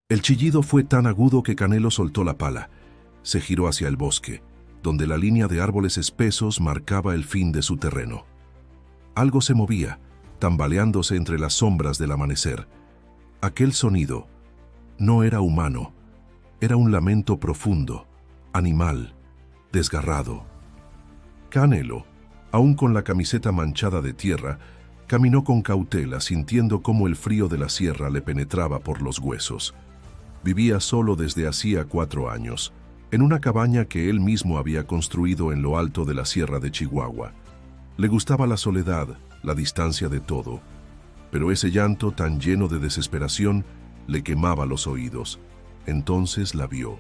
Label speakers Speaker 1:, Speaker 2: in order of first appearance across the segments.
Speaker 1: El chillido fue tan agudo que Canelo soltó la pala. Se giró hacia el bosque, donde la línea de árboles espesos marcaba el fin de su terreno. Algo se movía, tambaleándose entre las sombras del amanecer. Aquel sonido no era humano, era un lamento profundo, animal, desgarrado. Canelo, aún con la camiseta manchada de tierra, caminó con cautela, sintiendo cómo el frío de la sierra le penetraba por los huesos. Vivía solo desde hacía 4 años, en una cabaña que él mismo había construido en lo alto de la sierra de Chihuahua. Le gustaba la soledad, la distancia de todo, pero ese llanto tan lleno de desesperación le quemaba los oídos. Entonces la vio.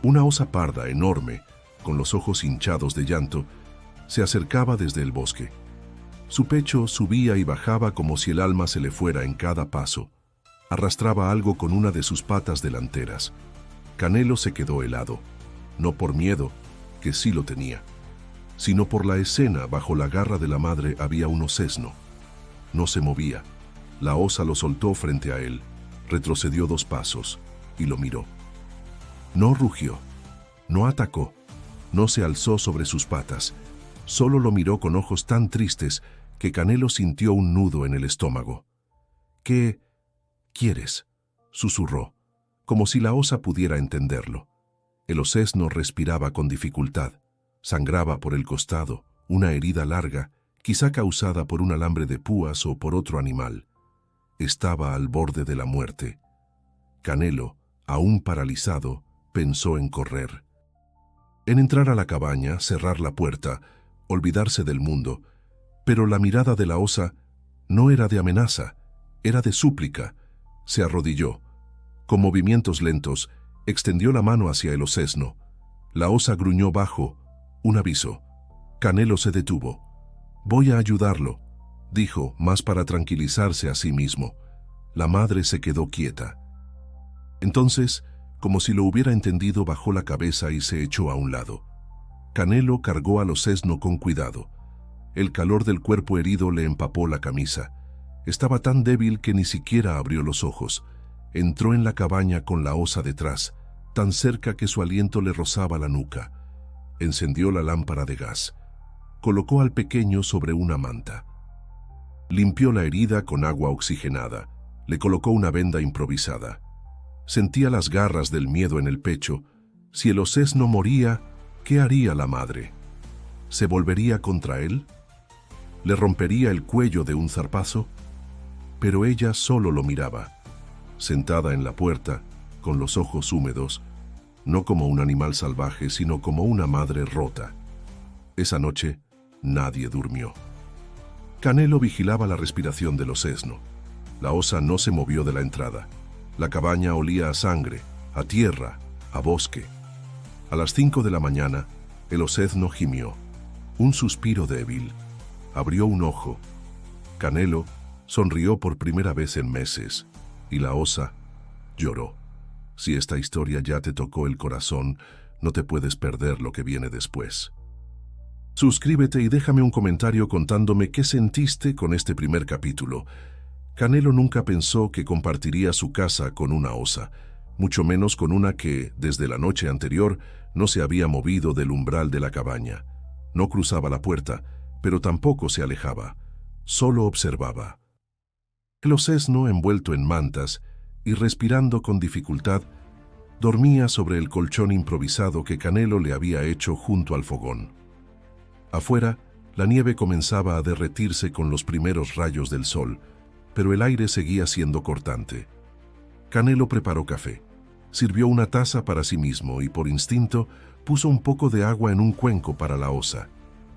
Speaker 1: Una osa parda enorme, con los ojos hinchados de llanto, se acercaba desde el bosque. Su pecho subía y bajaba como si el alma se le fuera en cada paso. Arrastraba algo con una de sus patas delanteras. Canelo se quedó helado, no por miedo, que sí lo tenía, sino por la escena. Bajo la garra de la madre había un osesno. No se movía. La osa lo soltó frente a él, retrocedió 2 pasos y lo miró. No rugió, no atacó, no se alzó sobre sus patas, solo lo miró con ojos tan tristes que Canelo sintió un nudo en el estómago. «¿Qué quieres?», susurró, como si la osa pudiera entenderlo. El osesno respiraba con dificultad, sangraba por el costado, una herida larga, quizá causada por un alambre de púas o por otro animal. Estaba al borde de la muerte. Canelo, aún paralizado, pensó en correr, en entrar a la cabaña, cerrar la puerta, olvidarse del mundo, pero la mirada de la osa no era de amenaza, era de súplica. Se arrodilló. Con movimientos lentos, extendió la mano hacia el osesno. La osa gruñó bajo, un aviso. Canelo se detuvo. «Voy a ayudarlo», dijo, más para tranquilizarse a sí mismo. La madre se quedó quieta. Entonces, como si lo hubiera entendido, bajó la cabeza y se echó a un lado. Canelo cargó al osesno con cuidado. El calor del cuerpo herido le empapó la camisa. Estaba tan débil que ni siquiera abrió los ojos. Entró en la cabaña con la osa detrás, tan cerca que su aliento le rozaba la nuca. Encendió la lámpara de gas. Colocó al pequeño sobre una manta. Limpió la herida con agua oxigenada. Le colocó una venda improvisada. Sentía las garras del miedo en el pecho. Si el osesno moría, ¿qué haría la madre? ¿Se volvería contra él? ¿Le rompería el cuello de un zarpazo? Pero ella solo lo miraba, sentada en la puerta, con los ojos húmedos, no como un animal salvaje, sino como una madre rota. Esa noche, nadie durmió. Canelo vigilaba la respiración del osesno. La osa no se movió de la entrada. La cabaña olía a sangre, a tierra, a bosque. A las 5 de la mañana, el osesno gimió. Un suspiro débil. Abrió un ojo. Canelo sonrió por primera vez en meses, y la osa lloró. Si esta historia ya te tocó el corazón, no te puedes perder lo que viene después. Suscríbete y déjame un comentario contándome qué sentiste con este primer capítulo. Canelo nunca pensó que compartiría su casa con una osa, mucho menos con una que, desde la noche anterior, no se había movido del umbral de la cabaña. No cruzaba la puerta, pero tampoco se alejaba. Solo observaba. El osesno, envuelto en mantas y respirando con dificultad, dormía sobre el colchón improvisado que Canelo le había hecho junto al fogón. Afuera, la nieve comenzaba a derretirse con los primeros rayos del sol, pero el aire seguía siendo cortante. Canelo preparó café, sirvió una taza para sí mismo y, por instinto, puso un poco de agua en un cuenco para la osa.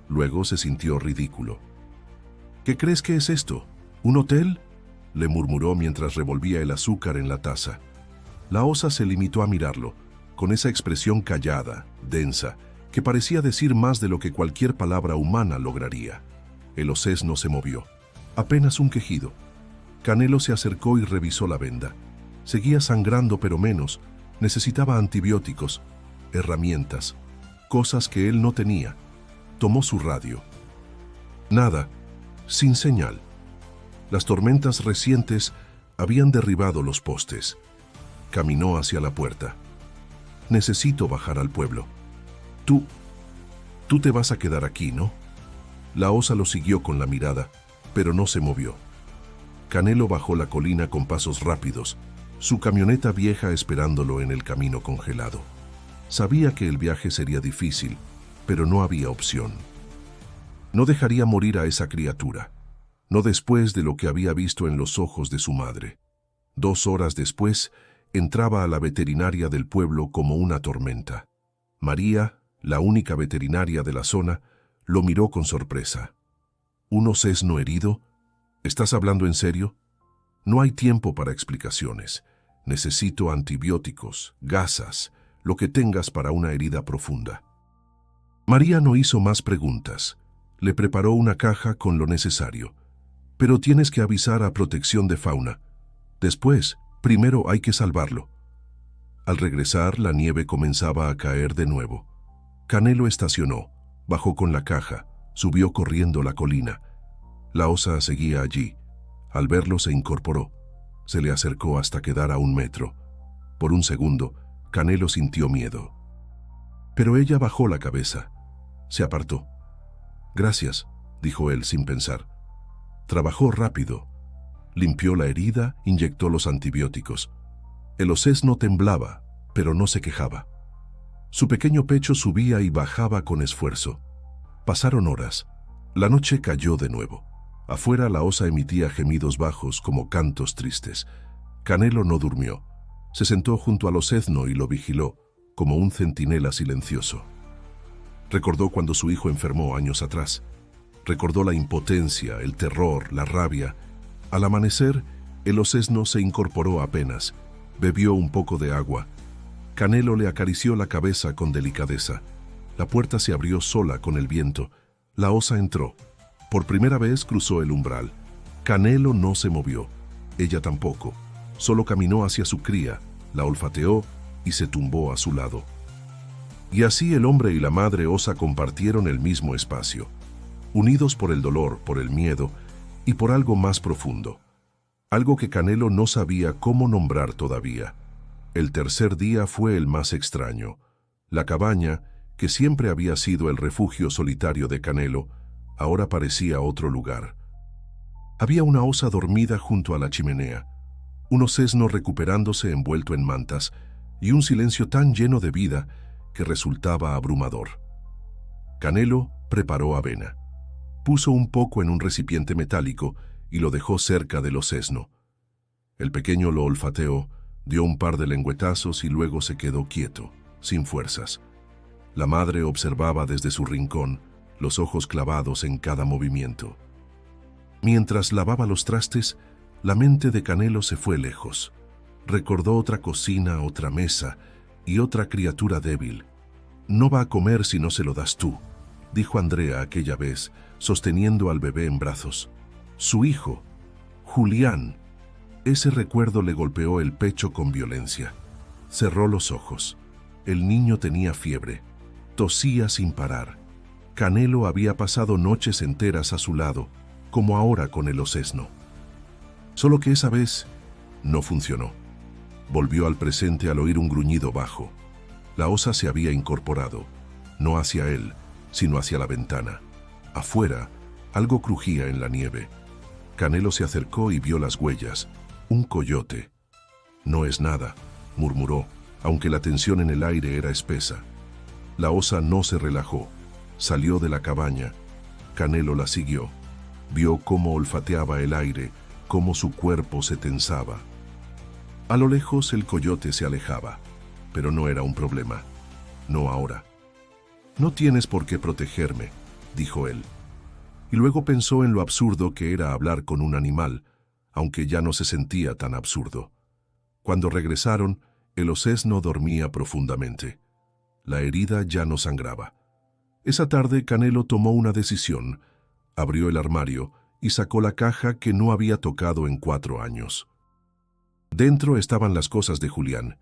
Speaker 1: Luego se sintió ridículo. «¿Qué crees que es esto? ¿Un hotel?», le murmuró mientras revolvía el azúcar en la taza. La osa se limitó a mirarlo, con esa expresión callada, densa, que parecía decir más de lo que cualquier palabra humana lograría. El osesno se movió. Apenas un quejido. Canelo se acercó y revisó la venda. Seguía sangrando, pero menos. Necesitaba antibióticos, herramientas, cosas que él no tenía. Tomó su radio. Nada, sin señal. Las tormentas recientes habían derribado los postes. Caminó hacia la puerta. Necesito bajar al pueblo. Tú te vas a quedar aquí, ¿no? La osa lo siguió con la mirada, pero no se movió. Canelo bajó la colina con pasos rápidos, su camioneta vieja esperándolo en el camino congelado. Sabía que el viaje sería difícil, pero no había opción. No dejaría morir a esa criatura, no después de lo que había visto en los ojos de su madre. 2 horas después, entraba a la veterinaria del pueblo como una tormenta. María, la única veterinaria de la zona, lo miró con sorpresa. ¿Un osesno herido? ¿Estás hablando en serio? No hay tiempo para explicaciones. Necesito antibióticos, gasas, lo que tengas para una herida profunda. María no hizo más preguntas. Le preparó una caja con lo necesario. Pero tienes que avisar a Protección de Fauna. Después, primero hay que salvarlo. Al regresar, la nieve comenzaba a caer de nuevo. Canelo estacionó, bajó con la caja, subió corriendo la colina. La osa seguía allí. Al verlo se incorporó. Se le acercó hasta quedar a 1 metro. Por un segundo, Canelo sintió miedo. Pero ella bajó la cabeza. Se apartó. Gracias, dijo él sin pensar. Trabajó rápido. Limpió la herida, inyectó los antibióticos. El osesno temblaba, pero no se quejaba. Su pequeño pecho subía y bajaba con esfuerzo. Pasaron horas. La noche cayó de nuevo. Afuera la osa emitía gemidos bajos como cantos tristes. Canelo no durmió. Se sentó junto al osesno y lo vigiló, como un centinela silencioso. Recordó cuando su hijo enfermó años atrás. Recordó la impotencia, el terror, la rabia. Al amanecer, el osesno se incorporó apenas. Bebió un poco de agua. Canelo le acarició la cabeza con delicadeza. La puerta se abrió sola con el viento. La osa entró. Por primera vez cruzó el umbral. Canelo no se movió. Ella tampoco. Solo caminó hacia su cría, la olfateó y se tumbó a su lado. Y así el hombre y la madre osa compartieron el mismo espacio, unidos por el dolor, por el miedo y por algo más profundo. Algo que Canelo no sabía cómo nombrar todavía. El tercer día fue el más extraño. La cabaña, que siempre había sido el refugio solitario de Canelo, ahora parecía otro lugar. Había una osa dormida junto a la chimenea, un osesno recuperándose envuelto en mantas y un silencio tan lleno de vida que resultaba abrumador. Canelo preparó avena. Puso un poco en un recipiente metálico y lo dejó cerca del osesno. El pequeño lo olfateó, dio un par de lengüetazos y luego se quedó quieto, sin fuerzas. La madre observaba desde su rincón, los ojos clavados en cada movimiento. Mientras lavaba los trastes, la mente de Canelo se fue lejos. Recordó otra cocina, otra mesa y otra criatura débil. «No va a comer si no se lo das tú», dijo Andrea aquella vez, sosteniendo al bebé en brazos. Su hijo, Julián. Ese recuerdo le golpeó el pecho con violencia. Cerró los ojos. El niño tenía fiebre. Tosía sin parar. Canelo había pasado noches enteras a su lado, como ahora con el osesno. Solo que esa vez no funcionó. Volvió al presente al oír un gruñido bajo. La osa se había incorporado, no hacia él, sino hacia la ventana. Afuera, algo crujía en la nieve. Canelo se acercó y vio las huellas. Un coyote. «No es nada», murmuró, aunque la tensión en el aire era espesa. La osa no se relajó. Salió de la cabaña. Canelo la siguió. Vio cómo olfateaba el aire, cómo su cuerpo se tensaba. A lo lejos el coyote se alejaba, pero no era un problema. No ahora. «No tienes por qué protegerme», dijo él. Y luego pensó en lo absurdo que era hablar con un animal, aunque ya no se sentía tan absurdo. Cuando regresaron, el osesno dormía profundamente. La herida ya no sangraba. Esa tarde Canelo tomó una decisión. Abrió el armario y sacó la caja que no había tocado en 4 años. Dentro estaban las cosas de Julián: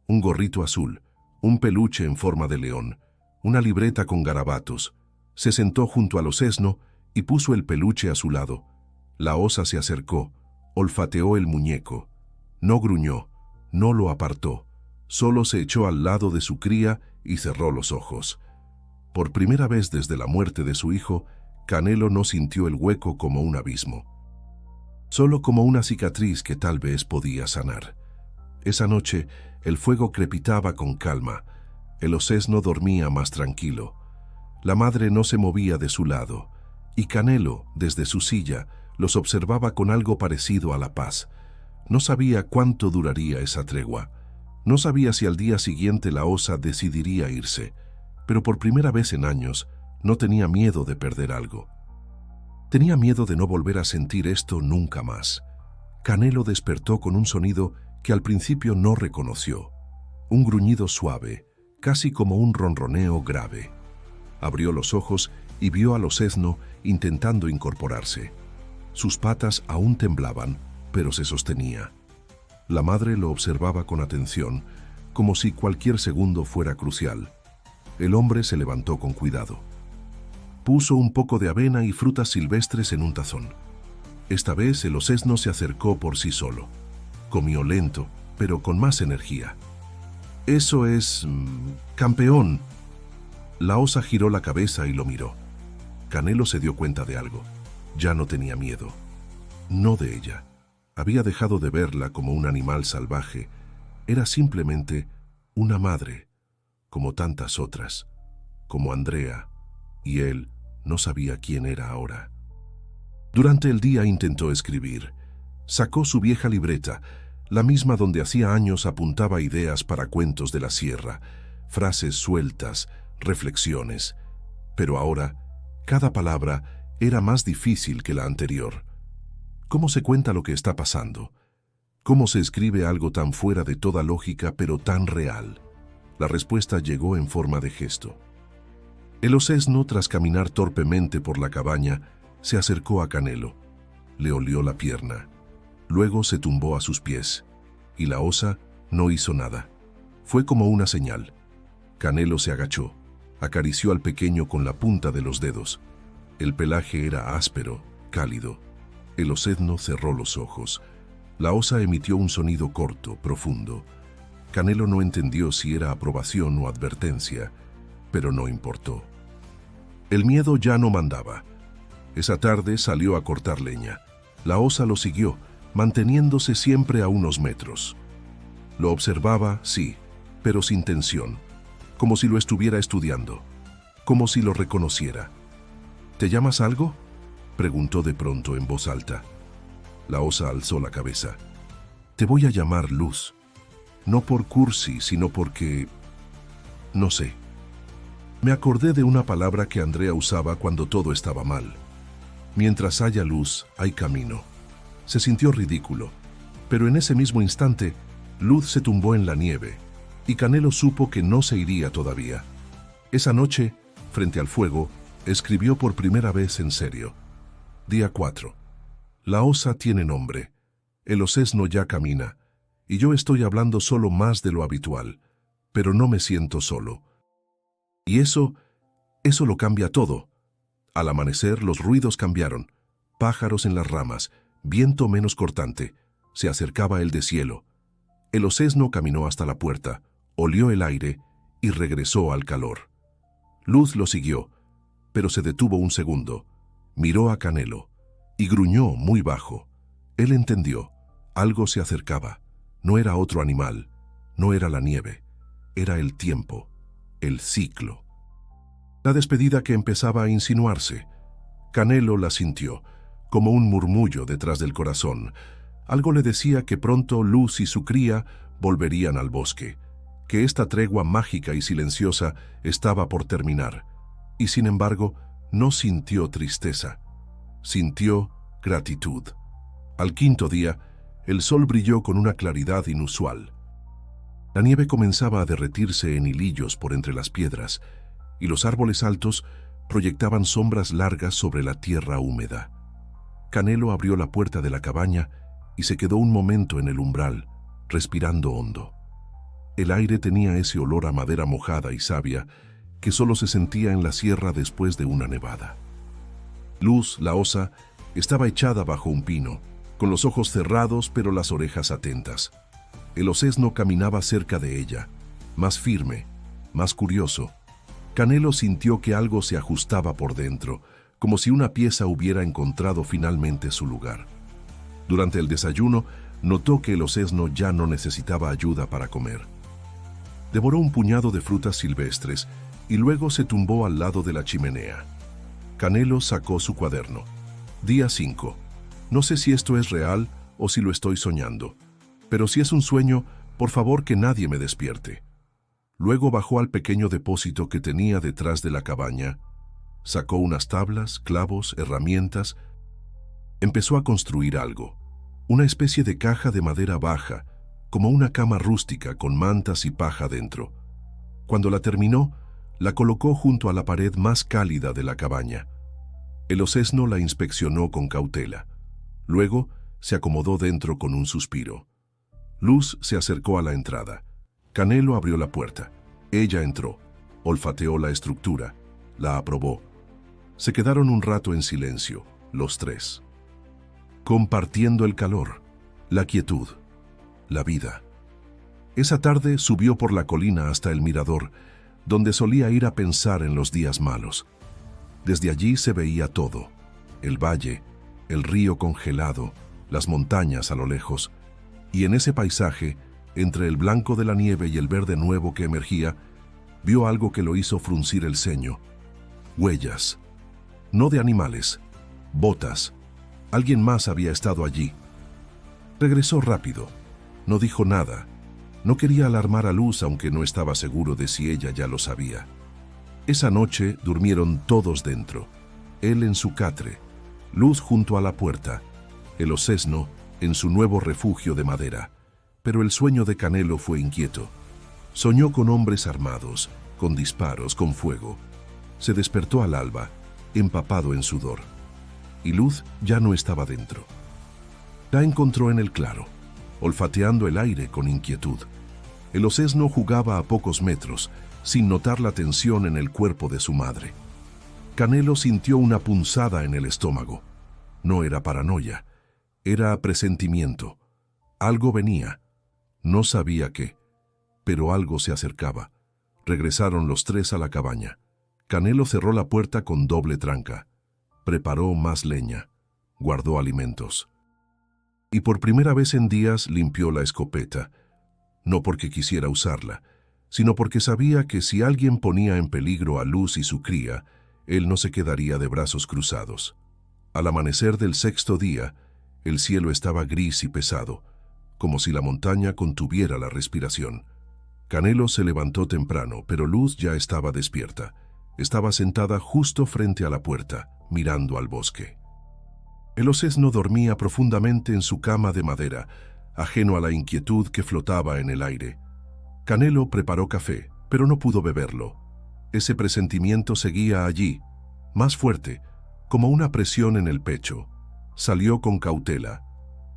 Speaker 1: un gorrito azul, un peluche en forma de león, una libreta con garabatos. Se sentó junto al osesno y puso el peluche a su lado. La osa se acercó, olfateó el muñeco. No gruñó, No lo apartó, solo se echó al lado de su cría y cerró los ojos. Por primera vez desde la muerte de su hijo, Canelo no sintió el hueco como un abismo, solo como una cicatriz que tal vez podía sanar. Esa noche, el fuego crepitaba con calma, el osesno dormía más tranquilo, la madre no se movía de su lado, y Canelo, desde su silla, los observaba con algo parecido a la paz. No sabía cuánto duraría esa tregua, no sabía si al día siguiente la osa decidiría irse, pero por primera vez en años no tenía miedo de perder algo. Tenía miedo de no volver a sentir esto nunca más. Canelo despertó con un sonido que al principio no reconoció, un gruñido suave, casi como un ronroneo grave. Abrió los ojos y vio al osesno intentando incorporarse. Sus patas aún temblaban, pero se sostenía. La madre lo observaba con atención, como si cualquier segundo fuera crucial. El hombre se levantó con cuidado. Puso un poco de avena y frutas silvestres en un tazón. Esta vez el osesno se acercó por sí solo. Comió lento, pero con más energía. «Eso es... campeón». La osa giró la cabeza y lo miró. Canelo se dio cuenta de algo. Ya no tenía miedo. No de ella. Había dejado de verla como un animal salvaje. Era simplemente una madre, como tantas otras, como Andrea, y él no sabía quién era ahora. Durante el día intentó escribir. Sacó su vieja libreta, la misma donde hacía años apuntaba ideas para cuentos de la sierra, frases sueltas, reflexiones. Pero ahora, cada palabra era más difícil que la anterior. ¿Cómo se cuenta lo que está pasando? ¿Cómo se escribe algo tan fuera de toda lógica pero tan real? La respuesta llegó en forma de gesto. El osesno, tras caminar torpemente por la cabaña, se acercó a Canelo. Le olió la pierna. Luego se tumbó a sus pies. Y la osa no hizo nada. Fue como una señal. Canelo se agachó. Acarició al pequeño con la punta de los dedos. El pelaje era áspero, cálido. El osesno cerró los ojos. La osa emitió un sonido corto, profundo. Canelo no entendió si era aprobación o advertencia, pero no importó. El miedo ya no mandaba. Esa tarde salió a cortar leña. La osa lo siguió, manteniéndose siempre a unos metros. Lo observaba, sí, pero sin tensión, como si lo estuviera estudiando, como si lo reconociera. ¿Te llamas algo?, preguntó de pronto en voz alta. La osa alzó la cabeza. Te voy a llamar Luz. No por cursi, sino porque... no sé. Me acordé de una palabra que Andrea usaba cuando todo estaba mal. Mientras haya luz, hay camino. Se sintió ridículo, pero en ese mismo instante, Luz se tumbó en la nieve, y Canelo supo que no se iría todavía. Esa noche, frente al fuego, escribió por primera vez en serio. Día 4. La osa tiene nombre. El osesno ya camina, y yo estoy hablando solo más de lo habitual, pero no me siento solo. Y eso lo cambia todo. Al amanecer los ruidos cambiaron. Pájaros en las ramas, viento menos cortante. Se acercaba el deshielo. El osesno caminó hasta la puerta, olió el aire y regresó al calor. Luz lo siguió, pero se detuvo un segundo. Miró a Canelo y gruñó muy bajo. Él entendió. Algo se acercaba. No era otro animal, no era la nieve. Era el tiempo, el ciclo. La despedida que empezaba a insinuarse. Canelo la sintió, como un murmullo detrás del corazón. Algo le decía que pronto Luz y su cría volverían al bosque, que esta tregua mágica y silenciosa estaba por terminar. Y sin embargo, no sintió tristeza. Sintió gratitud. Al quinto día, el sol brilló con una claridad inusual. La nieve comenzaba a derretirse en hilillos por entre las piedras, y los árboles altos proyectaban sombras largas sobre la tierra húmeda. Canelo abrió la puerta de la cabaña y se quedó un momento en el umbral, respirando hondo. El aire tenía ese olor a madera mojada y savia que solo se sentía en la sierra después de una nevada. Luz, la osa, estaba echada bajo un pino, con los ojos cerrados pero las orejas atentas. El osesno caminaba cerca de ella, más firme, más curioso. Canelo sintió que algo se ajustaba por dentro, como si una pieza hubiera encontrado finalmente su lugar. Durante el desayuno, notó que el osesno ya no necesitaba ayuda para comer. Devoró un puñado de frutas silvestres y luego se tumbó al lado de la chimenea. Canelo sacó su cuaderno. Día 5. No sé si esto es real o si lo estoy soñando, pero si es un sueño, por favor que nadie me despierte. Luego bajó al pequeño depósito que tenía detrás de la cabaña, sacó unas tablas, clavos, herramientas. Empezó a construir algo, una especie de caja de madera baja, como una cama rústica con mantas y paja dentro. Cuando la terminó, la colocó junto a la pared más cálida de la cabaña. El osesno la inspeccionó con cautela. Luego se acomodó dentro con un suspiro. Luz se acercó a la entrada. Canelo abrió la puerta. Ella entró, olfateó la estructura, la aprobó. Se quedaron un rato en silencio, los tres, compartiendo el calor, la quietud, la vida. Esa tarde subió por la colina hasta el mirador, donde solía ir a pensar en los días malos. Desde allí se veía todo, el valle, el río congelado, las montañas a lo lejos, y en ese paisaje, entre el blanco de la nieve y el verde nuevo que emergía, vio algo que lo hizo fruncir el ceño. Huellas, no de animales, botas. Alguien más había estado allí. Regresó rápido, no dijo nada. No quería alarmar a Luz, aunque no estaba seguro de si ella ya lo sabía. Esa noche durmieron todos dentro, él en su catre, Luz junto a la puerta, el osesno en su nuevo refugio de madera. Pero el sueño de Canelo fue inquieto. Soñó con hombres armados, con disparos, con fuego. Se despertó al alba, empapado en sudor. Y Luz ya no estaba dentro. La encontró en el claro, olfateando el aire con inquietud. El osesno jugaba a pocos metros, sin notar la tensión en el cuerpo de su madre. Canelo sintió una punzada en el estómago. No era paranoia, era presentimiento. Algo venía. No sabía qué, pero algo se acercaba. Regresaron los tres a la cabaña. Canelo cerró la puerta con doble tranca. Preparó más leña. Guardó alimentos. Y por primera vez en días limpió la escopeta. No porque quisiera usarla, sino porque sabía que si alguien ponía en peligro a Luz y su cría, él no se quedaría de brazos cruzados. Al amanecer del sexto día, el cielo estaba gris y pesado, como si la montaña contuviera la respiración. Canelo se levantó temprano, pero Luz ya estaba despierta. Estaba sentada justo frente a la puerta, mirando al bosque. El osesno dormía profundamente en su cama de madera, ajeno a la inquietud que flotaba en el aire. Canelo preparó café, pero no pudo beberlo. Ese presentimiento seguía allí, más fuerte, como una presión en el pecho. Salió con cautela.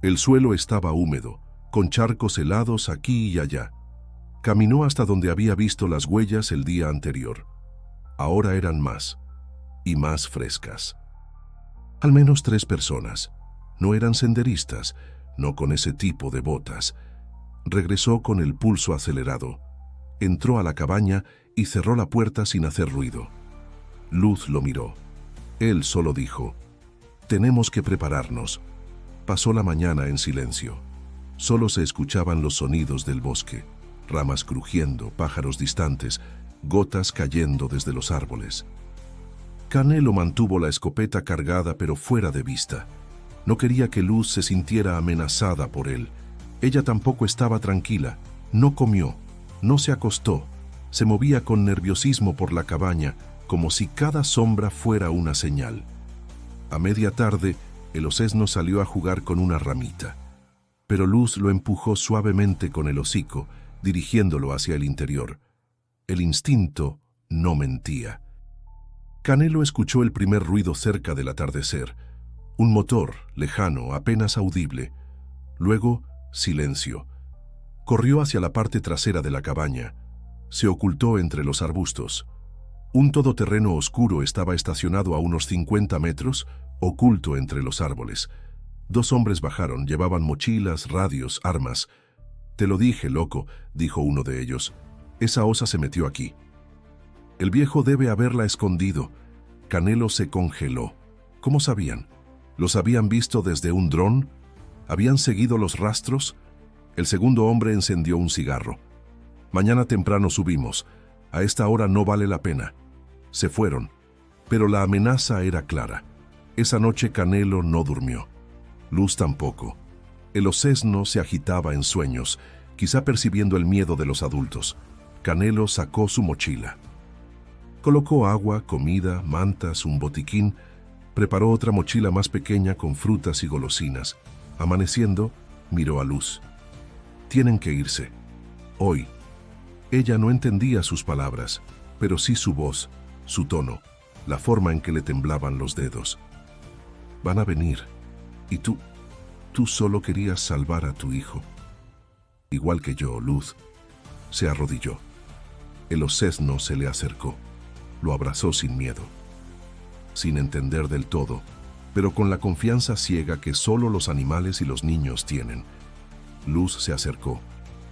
Speaker 1: El suelo estaba húmedo, con charcos helados aquí y allá. Caminó hasta donde había visto las huellas el día anterior. Ahora eran más, y más frescas. Al menos 3 personas. No eran senderistas, no con ese tipo de botas. Regresó con el pulso acelerado. Entró a la cabaña y cerró la puerta sin hacer ruido. Luz lo miró. Él solo dijo: «Tenemos que prepararnos». Pasó la mañana en silencio. Solo se escuchaban los sonidos del bosque, ramas crujiendo, pájaros distantes, gotas cayendo desde los árboles. Canelo mantuvo la escopeta cargada pero fuera de vista. No quería que Luz se sintiera amenazada por él. Ella tampoco estaba tranquila. No comió, no se acostó. Se movía con nerviosismo por la cabaña, como si cada sombra fuera una señal. A media tarde, el osesno salió a jugar con una ramita. Pero Luz lo empujó suavemente con el hocico, dirigiéndolo hacia el interior. El instinto no mentía. Canelo escuchó el primer ruido cerca del atardecer. Un motor, lejano, apenas audible. Luego, silencio. Corrió hacia la parte trasera de la cabaña. Se ocultó entre los arbustos. Un todoterreno oscuro estaba estacionado a unos 50 metros, oculto entre los árboles. 2 hombres bajaron, llevaban mochilas, radios, armas. «Te lo dije, loco», dijo uno de ellos. «Esa osa se metió aquí». «El viejo debe haberla escondido». Canelo se congeló. ¿Cómo sabían? ¿Los habían visto desde un dron? ¿Habían seguido los rastros? El segundo hombre encendió un cigarro. «Mañana temprano subimos. A esta hora no vale la pena». Se fueron, pero la amenaza era clara. Esa noche Canelo no durmió. Luz tampoco. El ocesno se agitaba en sueños, quizá percibiendo el miedo de los adultos. Canelo sacó su mochila. Colocó agua, comida, mantas, un botiquín. Preparó otra mochila más pequeña con frutas y golosinas. Amaneciendo, miró a Luz. «Tienen que irse. Hoy». Ella no entendía sus palabras, pero sí su voz, su tono, la forma en que le temblaban los dedos. «Van a venir. Y tú solo querías salvar a tu hijo». «Igual que yo, Luz». Se arrodilló. El ocesno se le acercó. Lo abrazó sin miedo, sin entender del todo, pero con la confianza ciega que solo los animales y los niños tienen. Luz se acercó,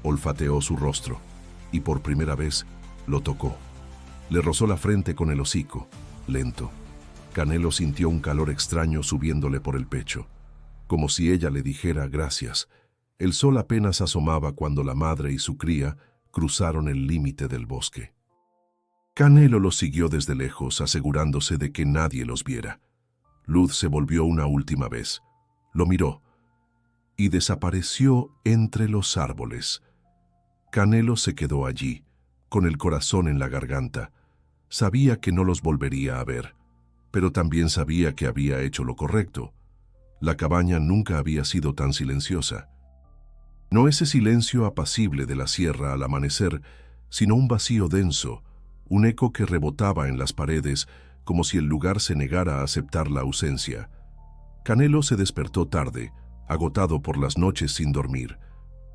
Speaker 1: olfateó su rostro y por primera vez lo tocó. Le rozó la frente con el hocico, lento. Canelo sintió un calor extraño subiéndole por el pecho, como si ella le dijera gracias. El sol apenas asomaba cuando la madre y su cría cruzaron el límite del bosque. Canelo los siguió desde lejos, asegurándose de que nadie los viera. Luz se volvió una última vez, lo miró y desapareció entre los árboles. Canelo se quedó allí, con el corazón en la garganta. Sabía que no los volvería a ver, pero también sabía que había hecho lo correcto. La cabaña nunca había sido tan silenciosa. No ese silencio apacible de la sierra al amanecer, sino un vacío denso, un eco que rebotaba en las paredes como si el lugar se negara a aceptar la ausencia. Canelo se despertó tarde, agotado por las noches sin dormir.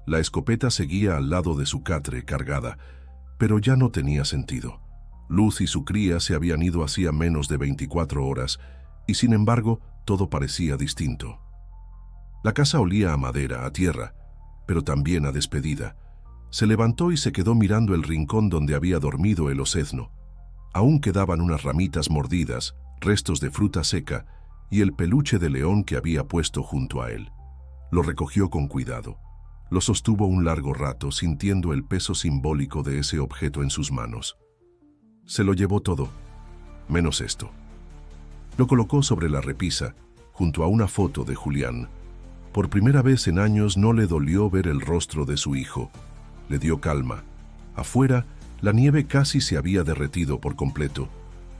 Speaker 1: La escopeta seguía al lado de su catre cargada, pero ya no tenía sentido. Luz y su cría se habían ido hacía menos de 24 horas, y sin embargo todo parecía distinto. La casa olía a madera, a tierra, pero también a despedida. Se levantó y se quedó mirando el rincón donde había dormido el ocesno. Aún quedaban unas ramitas mordidas, restos de fruta seca y el peluche de león que había puesto junto a él. Lo recogió con cuidado. Lo sostuvo un largo rato, sintiendo el peso simbólico de ese objeto en sus manos. Se lo llevó todo, menos esto. Lo colocó sobre la repisa, junto a una foto de Julián. Por primera vez en años no le dolió ver el rostro de su hijo. Le dio calma. Afuera, la nieve casi se había derretido por completo.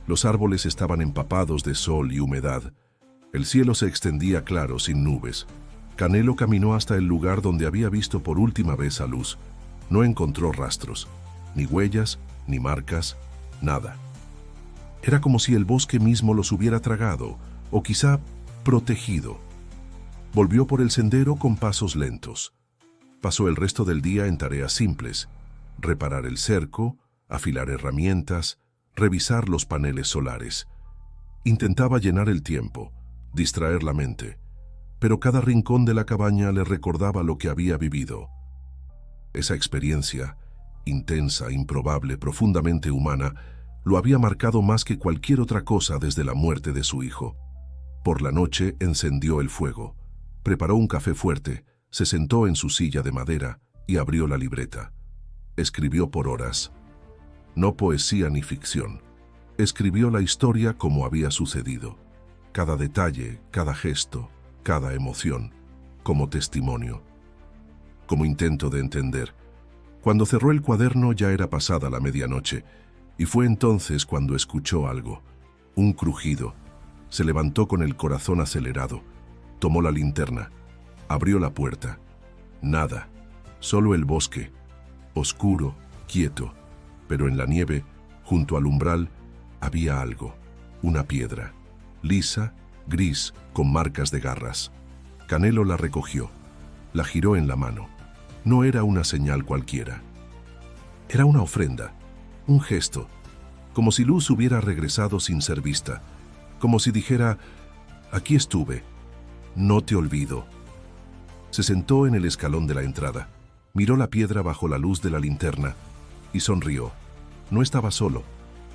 Speaker 1: Los árboles estaban empapados de sol y humedad. El cielo se extendía claro, sin nubes. Canelo caminó hasta el lugar donde había visto por última vez a Luz. No encontró rastros, ni huellas, ni marcas, nada. Era como si el bosque mismo los hubiera tragado, o quizá protegido. Volvió por el sendero con pasos lentos. Pasó el resto del día en tareas simples: reparar el cerco, afilar herramientas, revisar los paneles solares. Intentaba llenar el tiempo, distraer la mente, pero cada rincón de la cabaña le recordaba lo que había vivido. Esa experiencia, intensa, improbable, profundamente humana, lo había marcado más que cualquier otra cosa desde la muerte de su hijo. Por la noche encendió el fuego, preparó un café fuerte, se sentó en su silla de madera y abrió la libreta. Escribió por horas. No poesía ni ficción. Escribió la historia como había sucedido. Cada detalle, cada gesto, cada emoción, como testimonio, como intento de entender. Cuando cerró el cuaderno ya era pasada la medianoche, y fue entonces cuando escuchó algo, un crujido. Se levantó con el corazón acelerado, tomó la linterna, abrió la puerta. Nada, solo el bosque, oscuro, quieto, pero en la nieve, junto al umbral, había algo, una piedra, lisa, gris, con marcas de garras. Canelo la recogió, la giró en la mano. No era una señal cualquiera. Era una ofrenda, un gesto, como si Luz hubiera regresado sin ser vista, como si dijera: aquí estuve, no te olvido. Se sentó en el escalón de la entrada, Miró la piedra bajo la luz de la linterna y sonrió. No estaba solo.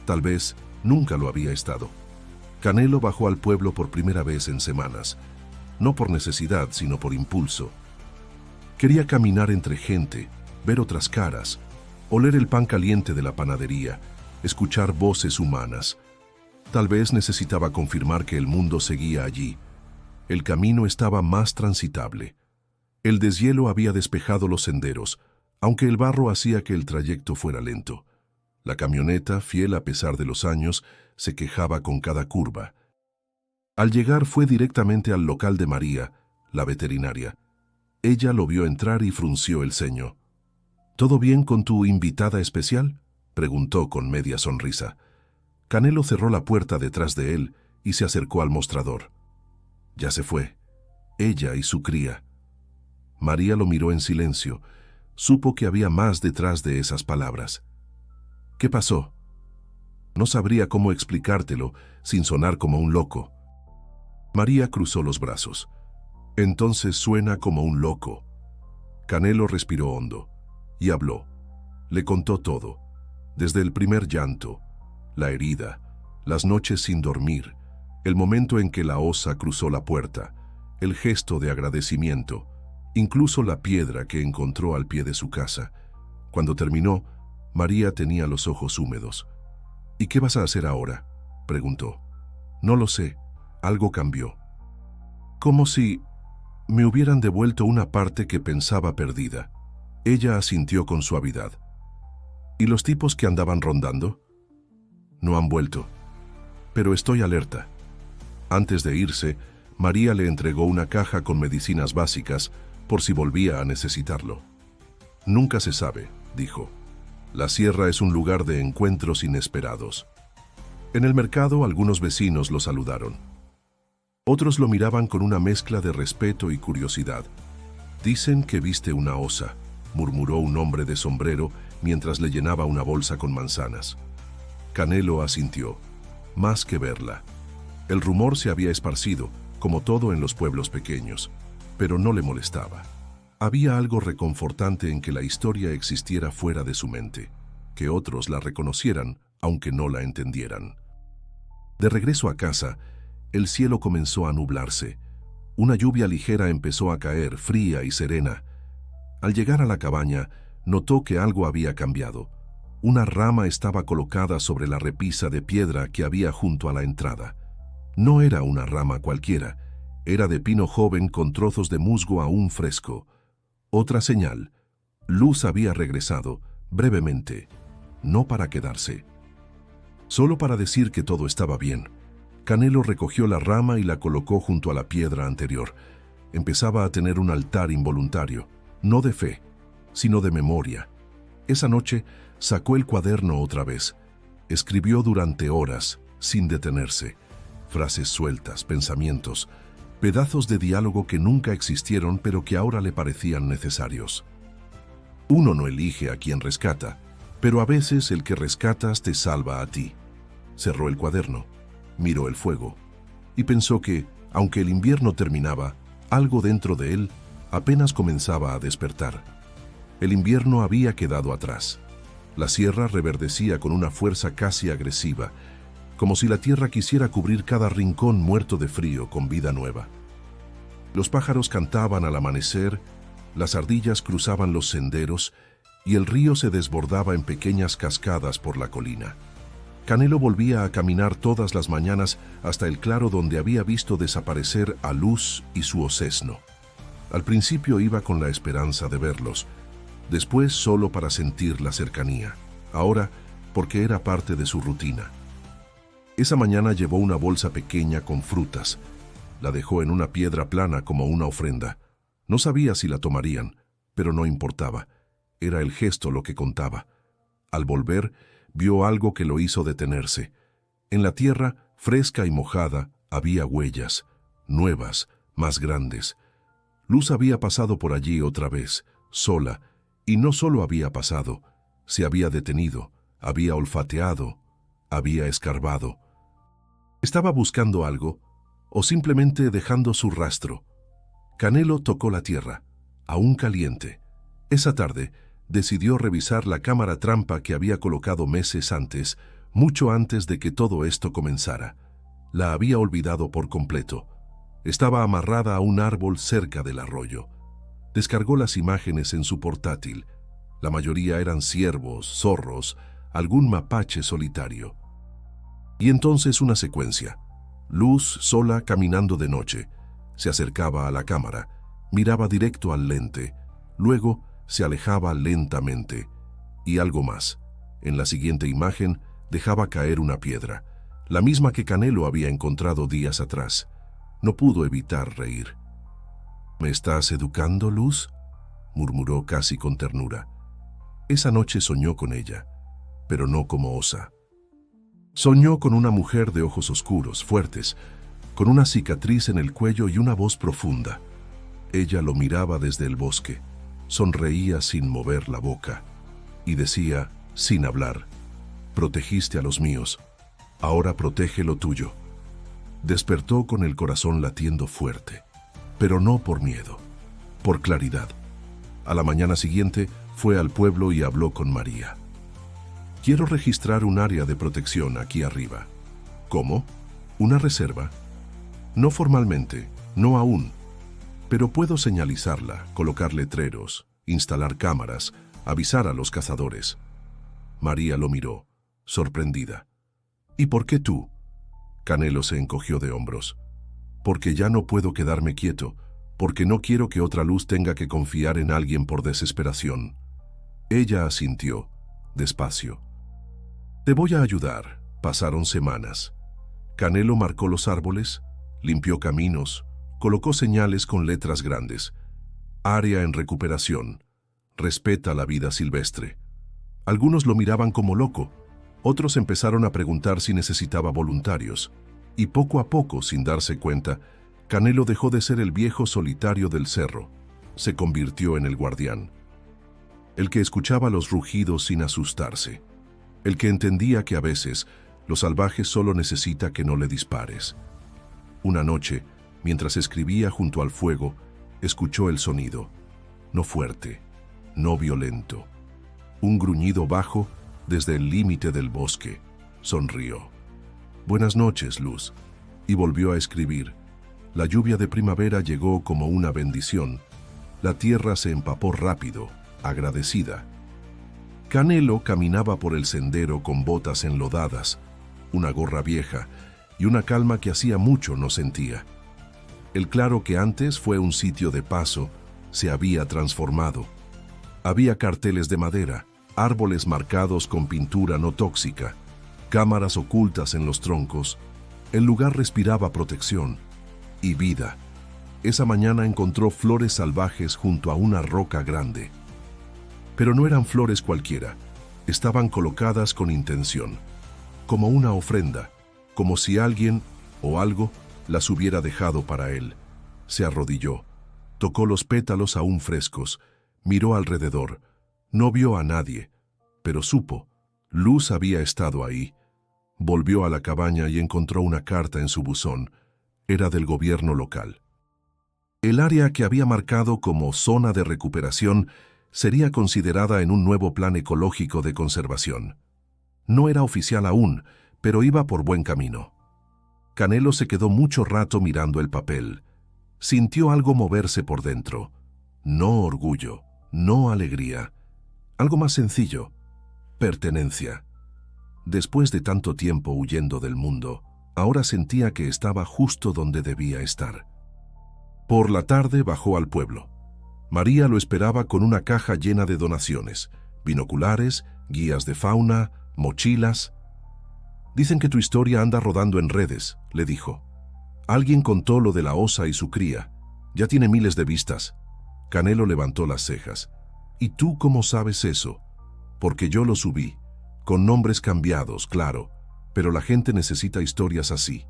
Speaker 1: Tal vez nunca lo había estado. Canelo bajó al pueblo por primera vez en semanas. No por necesidad, sino por impulso. Quería caminar entre gente, ver otras caras, oler el pan caliente de la panadería, escuchar voces humanas. Tal vez necesitaba confirmar que el mundo seguía allí. El camino estaba más transitable. El deshielo había despejado los senderos, aunque el barro hacía que el trayecto fuera lento. La camioneta, fiel a pesar de los años, se quejaba con cada curva. Al llegar fue directamente al local de María, la veterinaria. Ella lo vio entrar y frunció el ceño. ¿Todo bien con tu invitada especial?, preguntó con media sonrisa. Canelo cerró la puerta detrás de él y se acercó al mostrador. Ya se fue. Ella y su cría. María lo miró en silencio. Supo que había más detrás de esas palabras. ¿Qué pasó? No sabría cómo explicártelo sin sonar como un loco. María cruzó los brazos. Entonces suena como un loco. Canelo respiró hondo y habló. Le contó todo, desde el primer llanto, la herida, las noches sin dormir, el momento en que la osa cruzó la puerta, el gesto de agradecimiento, incluso la piedra que encontró al pie de su casa. Cuando terminó, María tenía los ojos húmedos. ¿Y qué vas a hacer ahora?, preguntó. No lo sé, algo cambió. Como si me hubieran devuelto una parte que pensaba perdida. Ella asintió con suavidad. ¿Y los tipos que andaban rondando? No han vuelto. Pero estoy alerta. Antes de irse, María le entregó una caja con medicinas básicas por si volvía a necesitarlo. Nunca se sabe, dijo. La sierra es un lugar de encuentros inesperados. En el mercado, algunos vecinos lo saludaron. Otros lo miraban con una mezcla de respeto y curiosidad. Dicen que viste una osa, murmuró un hombre de sombrero mientras le llenaba una bolsa con manzanas. Canelo asintió. Más que verla. El rumor se había esparcido, como todo en los pueblos pequeños, pero no le molestaba. Había algo reconfortante en que la historia existiera fuera de su mente, que otros la reconocieran, aunque no la entendieran. De regreso a casa, el cielo comenzó a nublarse. Una lluvia ligera empezó a caer, fría y serena. Al llegar a la cabaña, notó que algo había cambiado. Una rama estaba colocada sobre la repisa de piedra que había junto a la entrada. No era una rama cualquiera, era de pino joven con trozos de musgo aún fresco. Otra señal. Luz había regresado, brevemente, no para quedarse. Solo para decir que todo estaba bien. Canelo recogió la rama y la colocó junto a la piedra anterior. Empezaba a tener un altar involuntario, no de fe, sino de memoria. Esa noche sacó el cuaderno otra vez. Escribió durante horas, sin detenerse. Frases sueltas, pensamientos, pedazos de diálogo que nunca existieron pero que ahora le parecían necesarios. Uno no elige a quien rescata, pero a veces el que rescatas te salva a ti. Cerró el cuaderno, miró el fuego y pensó que, aunque el invierno terminaba, algo dentro de él apenas comenzaba a despertar. El invierno había quedado atrás. La sierra reverdecía con una fuerza casi agresiva, como si la tierra quisiera cubrir cada rincón muerto de frío con vida nueva. Los pájaros cantaban al amanecer, las ardillas cruzaban los senderos y el río se desbordaba en pequeñas cascadas por la colina. Canelo volvía a caminar todas las mañanas hasta el claro donde había visto desaparecer a Luz y su osesno. Al principio iba con la esperanza de verlos, después solo para sentir la cercanía, ahora porque era parte de su rutina. Esa mañana llevó una bolsa pequeña con frutas. La dejó en una piedra plana como una ofrenda. No sabía si la tomarían, pero no importaba. Era el gesto lo que contaba. Al volver, vio algo que lo hizo detenerse. En la tierra, fresca y mojada, había huellas, nuevas, más grandes. Luz había pasado por allí otra vez, sola, y no solo había pasado, se había detenido, había olfateado, había escarbado. ¿Estaba buscando algo o simplemente dejando su rastro? Canelo tocó la tierra, aún caliente. Esa tarde, decidió revisar la cámara trampa que había colocado meses antes, mucho antes de que todo esto comenzara. La había olvidado por completo. Estaba amarrada a un árbol cerca del arroyo. Descargó las imágenes en su portátil. La mayoría eran ciervos, zorros, algún mapache solitario. Y entonces una secuencia. Luz sola caminando de noche. Se acercaba a la cámara, miraba directo al lente, luego se alejaba lentamente. Y algo más. En la siguiente imagen dejaba caer una piedra, la misma que Canelo había encontrado días atrás. No pudo evitar reír. ¿Me estás educando, Luz?, murmuró casi con ternura. Esa noche soñó con ella, pero no como Osa. Soñó con una mujer de ojos oscuros, fuertes, con una cicatriz en el cuello y una voz profunda. Ella lo miraba desde el bosque, sonreía sin mover la boca y decía, sin hablar: protegiste a los míos, ahora protege lo tuyo. Despertó con el corazón latiendo fuerte, pero no por miedo, por claridad. A la mañana siguiente fue al pueblo y habló con María. Quiero registrar un área de protección aquí arriba. ¿Cómo? ¿Una reserva? No formalmente, no aún, pero puedo señalizarla, colocar letreros, instalar cámaras, avisar a los cazadores. María lo miró, sorprendida. ¿Y por qué tú? Canelo se encogió de hombros. Porque ya no puedo quedarme quieto, porque no quiero que otra luz tenga que confiar en alguien por desesperación. Ella asintió, despacio. Te voy a ayudar. Pasaron semanas. Canelo marcó los árboles, limpió caminos, colocó señales con letras grandes. Área en recuperación. Respeta la vida silvestre. Algunos lo miraban como loco, otros empezaron a preguntar si necesitaba voluntarios, y poco a poco, sin darse cuenta, Canelo dejó de ser el viejo solitario del cerro. Se convirtió en el guardián. El que escuchaba los rugidos sin asustarse. El que entendía que a veces lo salvaje solo necesita que no le dispares. Una noche, mientras escribía junto al fuego, escuchó el sonido. No fuerte, no violento. Un gruñido bajo desde el límite del bosque. Sonrió. Buenas noches, Luz. Y volvió a escribir. La lluvia de primavera llegó como una bendición. La tierra se empapó rápido, agradecida. Canelo caminaba por el sendero con botas enlodadas, una gorra vieja y una calma que hacía mucho no sentía. El claro que antes fue un sitio de paso se había transformado. Había carteles de madera, árboles marcados con pintura no tóxica, cámaras ocultas en los troncos. El lugar respiraba protección y vida. Esa mañana encontró flores salvajes junto a una roca grande. Pero no eran flores cualquiera, estaban colocadas con intención, como una ofrenda, como si alguien o algo las hubiera dejado para él. Se arrodilló, tocó los pétalos aún frescos, miró alrededor, no vio a nadie, pero supo, Luz había estado ahí. Volvió a la cabaña y encontró una carta en su buzón. Era del gobierno local. El área que había marcado como zona de recuperación sería considerada en un nuevo plan ecológico de conservación. No era oficial aún, pero iba por buen camino. Canelo se quedó mucho rato mirando el papel. Sintió algo moverse por dentro. No orgullo, no alegría. Algo más sencillo, pertenencia. Después de tanto tiempo huyendo del mundo, ahora sentía que estaba justo donde debía estar. Por la tarde bajó al pueblo. María lo esperaba con una caja llena de donaciones, binoculares, guías de fauna, mochilas. Dicen que tu historia anda rodando en redes, le dijo. Alguien contó lo de la osa y su cría. Ya tiene miles de vistas. Canelo levantó las cejas. ¿Y tú cómo sabes eso? Porque yo lo subí, con nombres cambiados, claro, pero la gente necesita historias así,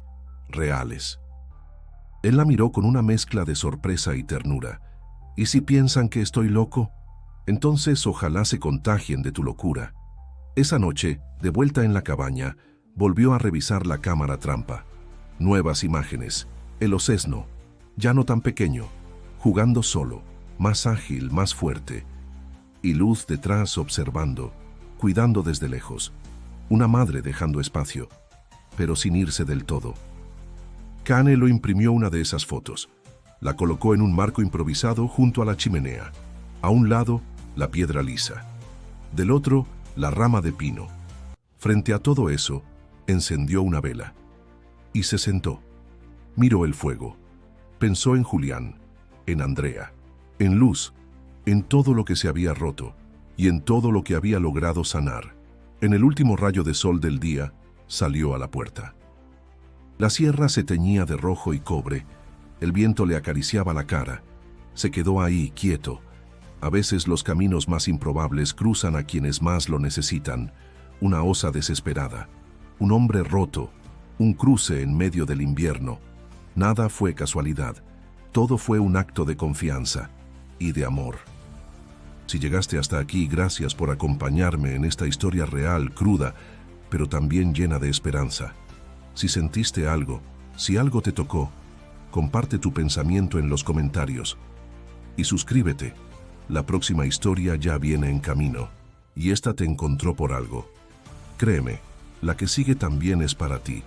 Speaker 1: reales. Él la miró con una mezcla de sorpresa y ternura. ¿Y si piensan que estoy loco? Entonces ojalá se contagien de tu locura. Esa noche, de vuelta en la cabaña, volvió a revisar la cámara trampa. Nuevas imágenes. El osesno, ya no tan pequeño, jugando solo, más ágil, más fuerte. y Luz detrás observando, cuidando desde lejos. Una madre dejando espacio, pero sin irse del todo. Kane lo imprimió una de esas fotos. La colocó en un marco improvisado junto a la chimenea. A un lado, la piedra lisa. Del otro, la rama de pino. Frente a todo eso, encendió una vela. Y se sentó. Miró el fuego. Pensó en Julián, en Andrea, en Luz, en todo lo que se había roto y en todo lo que había logrado sanar. En el último rayo de sol del día, salió a la puerta. La sierra se teñía de rojo y cobre. El viento le acariciaba la cara. Se quedó ahí, quieto. A veces los caminos más improbables cruzan a quienes más lo necesitan. Una osa desesperada, un hombre roto, un cruce en medio del invierno. Nada fue casualidad. Todo fue un acto de confianza y de amor. Si llegaste hasta aquí, gracias por acompañarme en esta historia real, cruda, pero también llena de esperanza. Si sentiste algo, si algo te tocó, comparte tu pensamiento en los comentarios. Y suscríbete. La próxima historia ya viene en camino, y esta te encontró por algo. Créeme, la que sigue también es para ti.